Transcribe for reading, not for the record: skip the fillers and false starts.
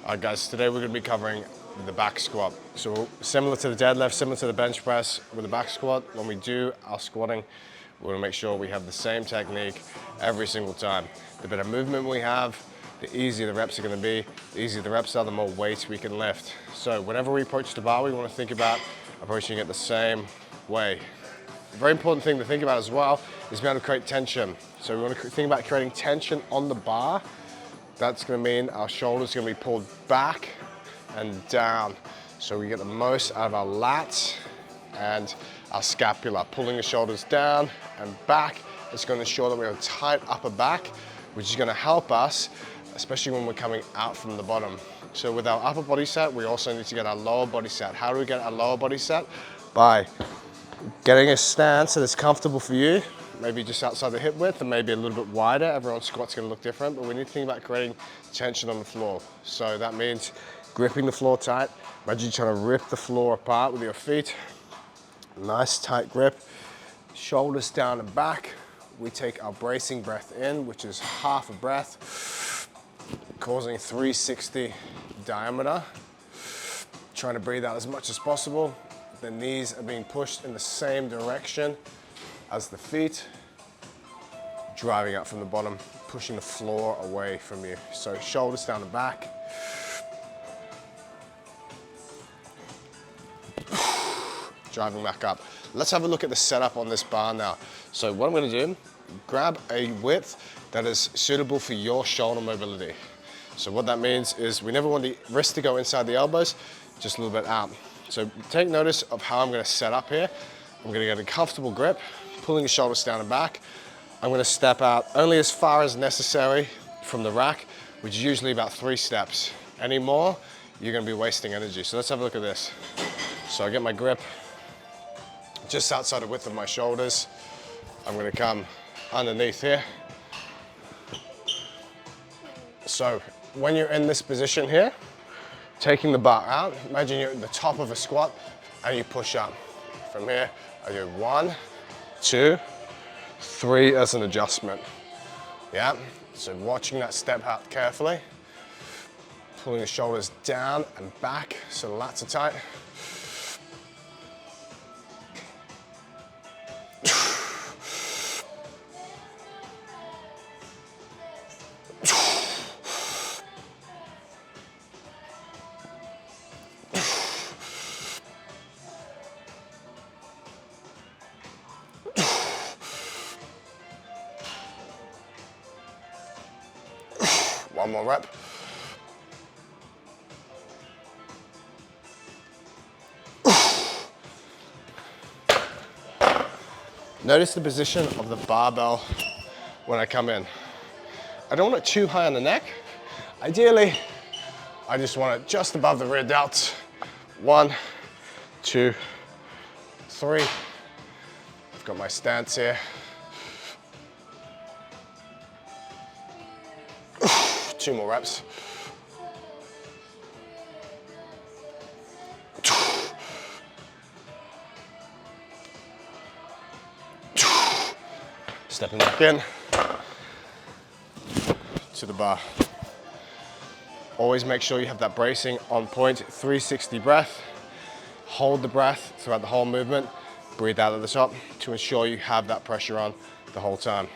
Alright guys, today we're going to be covering the back squat. So similar to the deadlift, similar to the bench press, with the back squat, when we do our squatting, we want to make sure we have the same technique every single time. The better movement we have, the easier the reps are going to be. The easier the reps are, the more weight we can lift. So whenever we approach the bar, we want to think about approaching it the same way. A very important thing to think about as well is being able to create tension. So we want to think about creating tension on the bar. That's going to mean our shoulders are going to be pulled back and down. So we get the most out of our lats and our scapula. Pulling the shoulders down and back. It's going to ensure that we have a tight upper back, which is going to help us, especially when we're coming out from the bottom. So with our upper body set, we also need to get our lower body set. How do we get our lower body set? By getting a stance that is comfortable for you, maybe just outside the hip width and maybe a little bit wider. Everyone's squat's gonna look different, but we need to think about creating tension on the floor. So that means gripping the floor tight. Imagine you're trying to rip the floor apart with your feet. Nice tight grip. Shoulders down and back. We take our bracing breath in, which is half a breath, causing 360 diameter. Trying to breathe out as much as possible. The knees are being pushed in the same direction as the feet, driving up from the bottom, pushing the floor away from you. So shoulders down and back. Driving back up. Let's have a look at the setup on this bar now. So what I'm gonna do, grab a width that is suitable for your shoulder mobility. So what that means is we never want the wrist to go inside the elbows, just a little bit out. So take notice of how I'm gonna set up here. I'm gonna get a comfortable grip, pulling the shoulders down and back. I'm gonna step out only as far as necessary from the rack, which is usually about 3 steps. Any more, you're gonna be wasting energy. So let's have a look at this. So I get my grip just outside the width of my shoulders. I'm gonna come underneath here. So when you're in this position here, taking the bar out, imagine you're at the top of a squat and you push up. From here, I do 1, 2, 3 as an adjustment. Yeah, so watching that step out carefully, pulling the shoulders down and back so the lats are tight. One more rep. Notice the position of the barbell when I come in. I don't want it too high on the neck. Ideally, I just want it just above the rear delts. 1, 2, 3. I've got my stance here. Two more reps. Stepping back in to the bar. Always make sure you have that bracing on point, 360 breath. Hold the breath throughout the whole movement. Breathe out at the top to ensure you have that pressure on the whole time.